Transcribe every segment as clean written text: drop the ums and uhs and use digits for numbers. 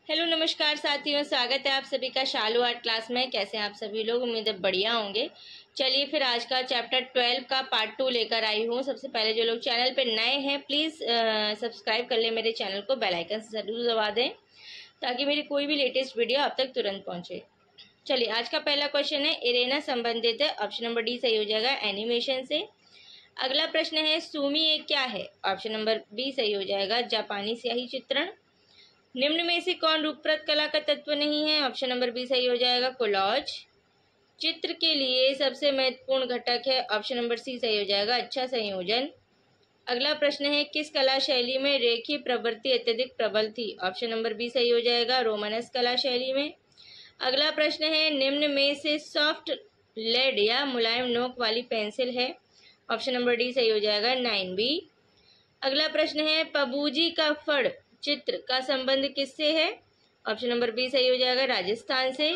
Hello नमस्कार साथियों, स्वागत है आप सभी का शालू आर्ट क्लास में। कैसे हैं आप सभी लोग? उम्मीद है बढ़िया होंगे। चलिए फिर आज का चैप्टर 12 का पार्ट 2 लेकर आई हूँ। सबसे पहले जो लोग चैनल पे नए हैं प्लीज़ सब्सक्राइब कर ले मेरे चैनल को, बेल आइकन ज़रूर दबा दें ताकि मेरी कोई भी लेटेस्ट वीडियो आप तक तुरंत पहुँचे। चलिए आज का पहला क्वेश्चन है, एरेना संबंधित है। ऑप्शन नंबर डी सही हो जाएगा, एनिमेशन से। अगला प्रश्न है, सूमी एक क्या है? ऑप्शन नंबर बी सही हो जाएगा, जापानी स्याही चित्रण। निम्न में से कौन रूपप्रत कला का तत्व नहीं है? ऑप्शन नंबर बी सही हो जाएगा, कोलाज। चित्र के लिए सबसे महत्वपूर्ण घटक है? ऑप्शन नंबर सी सही हो जाएगा, अच्छा संयोजन। अगला प्रश्न है, किस कला शैली में रेखीय प्रवृत्ति अत्यधिक प्रबल थी? ऑप्शन नंबर बी सही हो जाएगा, रोमानस कला शैली में। अगला प्रश्न है, निम्न में से सॉफ्ट लेड या मुलायम नोक वाली पेंसिल है? ऑप्शन नंबर डी सही हो जाएगा, 9B। अगला प्रश्न है, पबूजी का फड़ चित्र का संबंध किससे है? ऑप्शन नंबर बी सही हो जाएगा, राजस्थान से।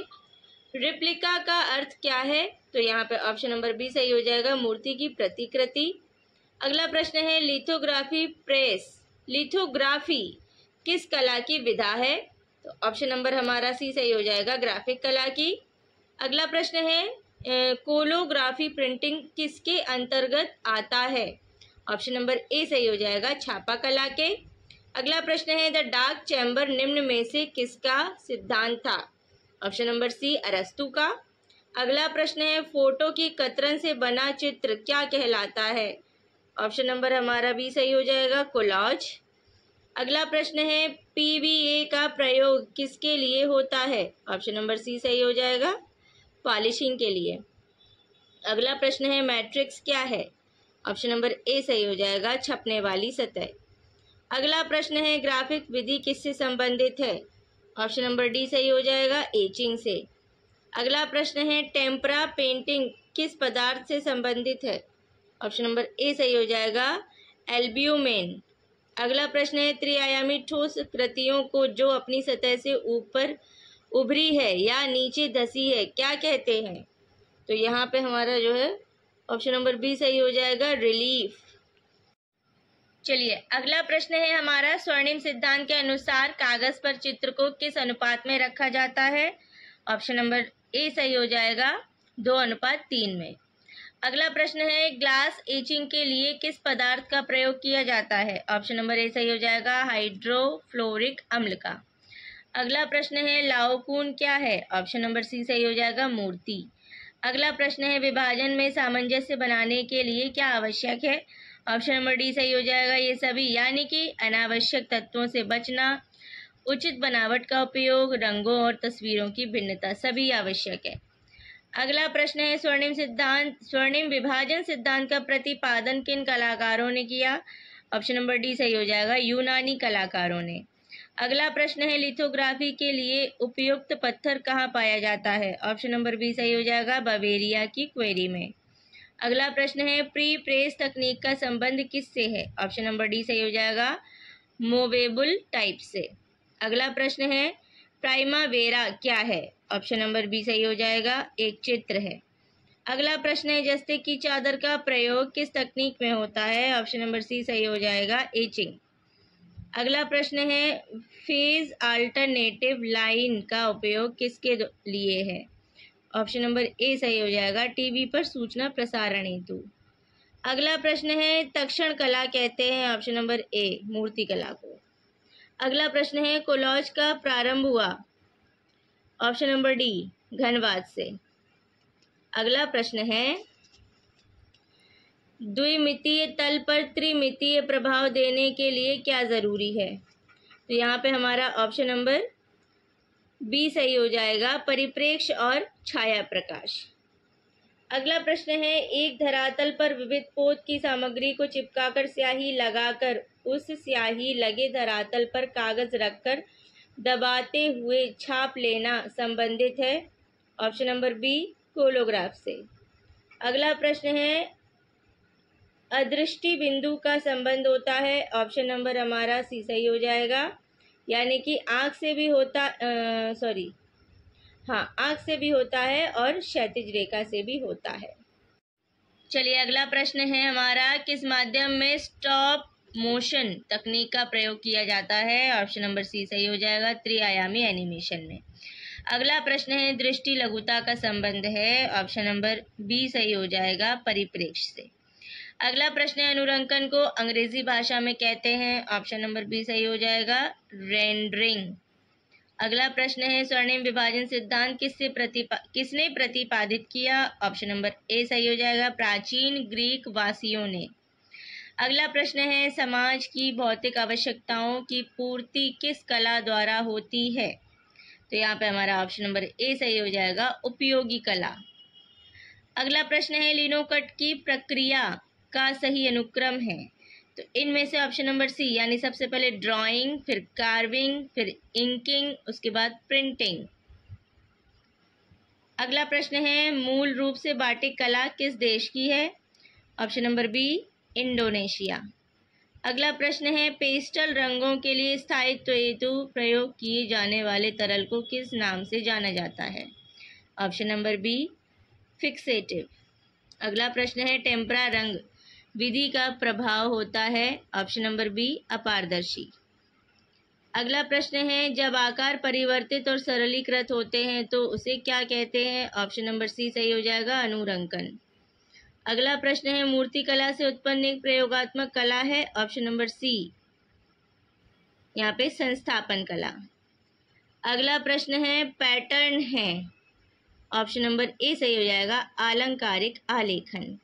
रिप्लिका का अर्थ क्या है? तो यहाँ पे ऑप्शन नंबर बी सही हो जाएगा, मूर्ति की प्रतिकृति। अगला प्रश्न है, लिथोग्राफी प्रेस, लिथोग्राफी किस कला की विधा है? तो ऑप्शन नंबर हमारा सी सही हो जाएगा, ग्राफिक कला की। अगला प्रश्न है, कोलोग्राफी प्रिंटिंग किसके अंतर्गत आता है? ऑप्शन नंबर ए सही हो जाएगा, छापा कला के। अगला प्रश्न है, द डार्क चैम्बर निम्न में से किसका सिद्धांत था? ऑप्शन नंबर सी, अरस्तू का। अगला प्रश्न है, फोटो की कतरन से बना चित्र क्या कहलाता है? ऑप्शन नंबर हमारा बी सही हो जाएगा, कोलाज। अगला प्रश्न है, पीवीए का प्रयोग किसके लिए होता है? ऑप्शन नंबर सी सही हो जाएगा, पॉलिशिंग के लिए। अगला प्रश्न है, मैट्रिक्स क्या है? ऑप्शन नंबर ए सही हो जाएगा, छपने वाली सतह। अगला प्रश्न है, ग्राफिक विधि किससे संबंधित है? ऑप्शन नंबर डी सही हो जाएगा, एचिंग से। अगला प्रश्न है, टेम्परा पेंटिंग किस पदार्थ से संबंधित है? ऑप्शन नंबर ए सही हो जाएगा, एल्ब्यूमेन। अगला प्रश्न है, त्रिआयामी ठोस कृतियों को जो अपनी सतह से ऊपर उभरी है या नीचे धसी है क्या कहते हैं? तो यहाँ पे हमारा जो है ऑप्शन नंबर बी सही हो जाएगा, रिलीफ। चलिए अगला प्रश्न है हमारा, स्वर्णिम सिद्धांत के अनुसार कागज पर चित्र को किस अनुपात में रखा जाता है? ऑप्शन नंबर ए सही हो जाएगा, 2:3 में। अगला प्रश्न है, ग्लास एचिंग के लिए किस पदार्थ का प्रयोग किया जाता है? ऑप्शन नंबर ए सही हो जाएगा, हाइड्रोफ्लोरिक अम्ल का। अगला प्रश्न है, लाओकून क्या है? ऑप्शन नंबर सी सही हो जाएगा, मूर्ति। अगला प्रश्न है, विभाजन में सामंजस्य बनाने के लिए क्या आवश्यक है? ऑप्शन नंबर डी सही हो जाएगा, ये सभी, यानी कि अनावश्यक तत्वों से बचना, उचित बनावट का उपयोग, रंगों और तस्वीरों की भिन्नता, सभी आवश्यक है। अगला प्रश्न है, स्वर्णिम विभाजन सिद्धांत का प्रतिपादन किन कलाकारों ने किया? ऑप्शन नंबर डी सही हो जाएगा, यूनानी कलाकारों ने। अगला प्रश्न है, लिथोग्राफी के लिए उपयुक्त पत्थर कहाँ पाया जाता है? ऑप्शन नंबर बी सही हो जाएगा, बवेरिया की क्वेरी में। अगला प्रश्न है, प्री प्रेस तकनीक का संबंध किससे है? ऑप्शन नंबर डी सही हो जाएगा, मूवेबल टाइप से। अगला प्रश्न है, प्राइमावेरा क्या है? ऑप्शन नंबर बी सही हो जाएगा, एक चित्र है। अगला प्रश्न है, जस्ते की चादर का प्रयोग किस तकनीक में होता है? ऑप्शन नंबर सी सही हो जाएगा, एचिंग। अगला प्रश्न है, फेज अल्टरनेटिव लाइन का उपयोग किसके लिए है? ऑप्शन नंबर ए सही हो जाएगा, टीवी पर सूचना प्रसारण हेतु। अगला प्रश्न है, तक्षण कला कहते हैं? ऑप्शन नंबर ए, मूर्ति कला को। अगला प्रश्न है, कोलाज का प्रारंभ हुआ? ऑप्शन नंबर डी, घनवाद से। अगला प्रश्न है, द्विमितीय तल पर त्रिमितीय प्रभाव देने के लिए क्या जरूरी है? तो यहाँ पे हमारा ऑप्शन नंबर बी सही हो जाएगा, परिप्रेक्ष्य और छाया प्रकाश। अगला प्रश्न है, एक धरातल पर विविध पोत की सामग्री को चिपकाकर स्याही लगाकर उस स्याही लगे धरातल पर कागज रखकर दबाते हुए छाप लेना संबंधित है? ऑप्शन नंबर बी, कोलोग्राफ से। अगला प्रश्न है, अदृष्टि बिंदु का संबंध होता है? ऑप्शन नंबर हमारा सी सही हो जाएगा, यानी कि आँख से भी होता आँख से भी होता है और क्षैतिज रेखा से भी होता है। चलिए अगला प्रश्न है हमारा, किस माध्यम में स्टॉप मोशन तकनीक का प्रयोग किया जाता है? ऑप्शन नंबर सी सही हो जाएगा, त्रिआयामी एनिमेशन में। अगला प्रश्न है दृष्टि लघुता का संबंध है? ऑप्शन नंबर बी सही हो जाएगा, परिप्रेक्ष्य से। अगला प्रश्न है अनुरंकन को अंग्रेजी भाषा में कहते हैं? ऑप्शन नंबर बी सही हो जाएगा, रेंडरिंग। अगला प्रश्न है स्वर्णिम विभाजन सिद्धांत किसने प्रतिपादित किया? ऑप्शन नंबर ए सही हो जाएगा, प्राचीन ग्रीक वासियों ने। अगला प्रश्न है समाज की भौतिक आवश्यकताओं की पूर्ति किस कला द्वारा होती है? तो यहाँ पे हमारा ऑप्शन नंबर ए सही हो जाएगा, उपयोगी कला। अगला प्रश्न है लिनोकट की प्रक्रिया का सही अनुक्रम है? तो इनमें से ऑप्शन नंबर सी, यानी सबसे पहले ड्राइंग, फिर कार्विंग, फिर इंकिंग, उसके बाद प्रिंटिंग। अगला प्रश्न है मूल रूप से बाटिक कला किस देश की है? Option number B, Indonesia. अगला प्रश्न है पेस्टल रंगों के लिए स्थायित्व हेतु प्रयोग किए जाने वाले तरल को किस नाम से जाना जाता है? Option number B, fixative. अगला प्रश्न है टेम्परा रंग विधि का प्रभाव होता है? ऑप्शन नंबर बी, अपारदर्शी। अगला प्रश्न है जब आकार परिवर्तित और सरलीकृत होते हैं तो उसे क्या कहते हैं? ऑप्शन नंबर सी सही हो जाएगा, अनुरंकन। अगला प्रश्न है मूर्तिकला से उत्पन्न एक प्रयोगात्मक कला है? ऑप्शन नंबर सी, यहाँ पे संस्थापन कला। अगला प्रश्न है पैटर्न है? ऑप्शन नंबर ए सही हो जाएगा, आलंकारिक आलेखन।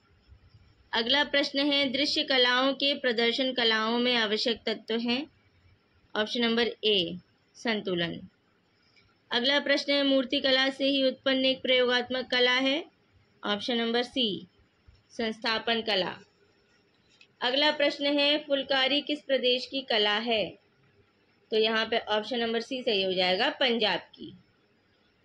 अगला प्रश्न है दृश्य कलाओं के प्रदर्शन कलाओं में आवश्यक तत्व हैं? ऑप्शन नंबर ए, संतुलन। अगला प्रश्न है मूर्तिकला से ही उत्पन्न एक प्रयोगात्मक कला है? ऑप्शन नंबर सी, संस्थापन कला। अगला प्रश्न है फुलकारी किस प्रदेश की कला है? तो यहाँ पे ऑप्शन नंबर सी सही हो जाएगा, पंजाब की।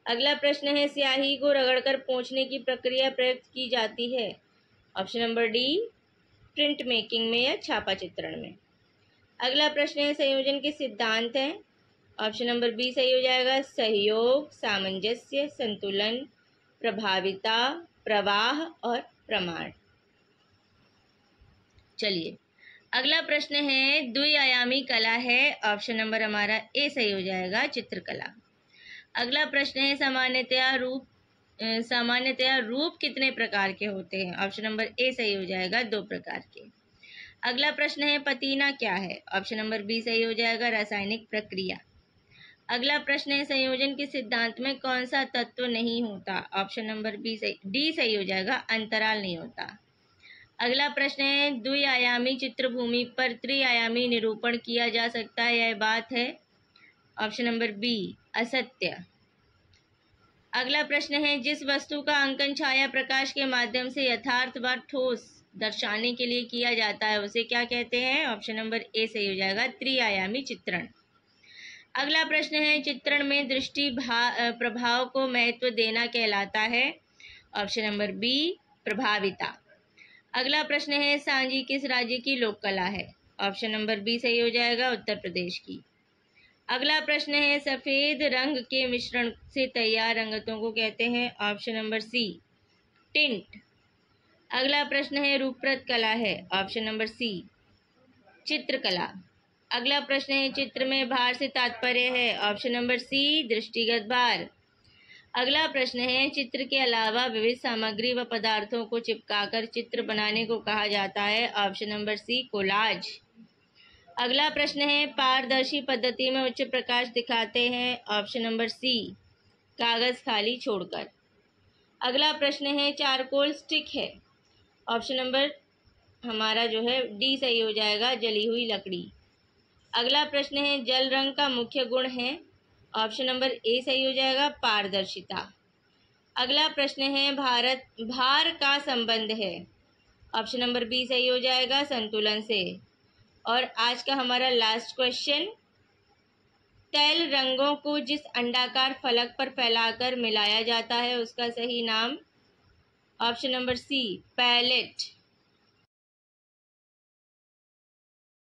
अगला प्रश्न है स्याही को रगड़कर पोंछने की प्रक्रिया प्रयुक्त की जाती है? Option number D, print making में या छापा चित्रण में। अगला प्रश्न है संयोजन के सिद्धांत हैं? ऑप्शन नंबर बी सही हो जाएगा, सहयोग, सामंजस्य, संतुलन, प्रभाविता, प्रवाह और प्रमाण। चलिए अगला प्रश्न है द्विआयामी कला है? ऑप्शन नंबर हमारा ए सही हो जाएगा, चित्रकला। अगला प्रश्न है सामान्यतया रूप कितने प्रकार के होते हैं? ऑप्शन नंबर ए सही हो जाएगा, 2 प्रकार के। अगला प्रश्न है पतीना क्या है? ऑप्शन नंबर बी सही हो जाएगा, रासायनिक प्रक्रिया। अगला प्रश्न है संयोजन के सिद्धांत में कौन सा तत्व नहीं होता? ऑप्शन नंबर डी सही हो जाएगा, अंतराल नहीं होता। अगला प्रश्न है द्विआयामी चित्रभूमि पर त्रिआयामी निरूपण किया जा सकता है, यह बात है? ऑप्शन नंबर बी, असत्य। अगला प्रश्न है जिस वस्तु का अंकन छाया प्रकाश के माध्यम से यथार्थ व ठोस दर्शाने के लिए किया जाता है उसे क्या कहते हैं? ऑप्शन नंबर ए सही हो जाएगा, त्रिआयामी चित्रण। अगला प्रश्न है चित्रण में दृष्टि प्रभाव को महत्व देना कहलाता है? ऑप्शन नंबर बी, प्रभाविता। अगला प्रश्न है सांझी किस राज्य की लोक कला है? ऑप्शन नंबर बी सही हो जाएगा, उत्तर प्रदेश की। अगला प्रश्न है सफेद रंग के मिश्रण से तैयार रंगतों को कहते हैं? Option number C, tint. अगला प्रश्न है रूपप्रत कला है? ऑप्शन नंबर सी, चित्रकला। अगला प्रश्न है चित्र में भार से तात्पर्य है? ऑप्शन नंबर सी, दृष्टिगत भार। अगला प्रश्न है चित्र के अलावा विविध सामग्री व पदार्थों को चिपकाकर चित्र बनाने को कहा जाता है? Option number C, collage. अगला प्रश्न है पारदर्शी पद्धति में उच्च प्रकाश दिखाते हैं? ऑप्शन नंबर सी, कागज खाली छोड़कर। अगला प्रश्न है चारकोल स्टिक है? ऑप्शन नंबर हमारा जो है डी सही हो जाएगा, जली हुई लकड़ी। अगला प्रश्न है जल रंग का मुख्य गुण है? ऑप्शन नंबर ए सही हो जाएगा, पारदर्शिता। अगला प्रश्न है भार का संबंध है? ऑप्शन नंबर बी सही हो जाएगा, संतुलन से। और आज का हमारा लास्ट क्वेश्चन, तैल रंगों को जिस अंडाकार फलक पर फैलाकर मिलाया जाता है उसका सही नाम? Option number C, palette.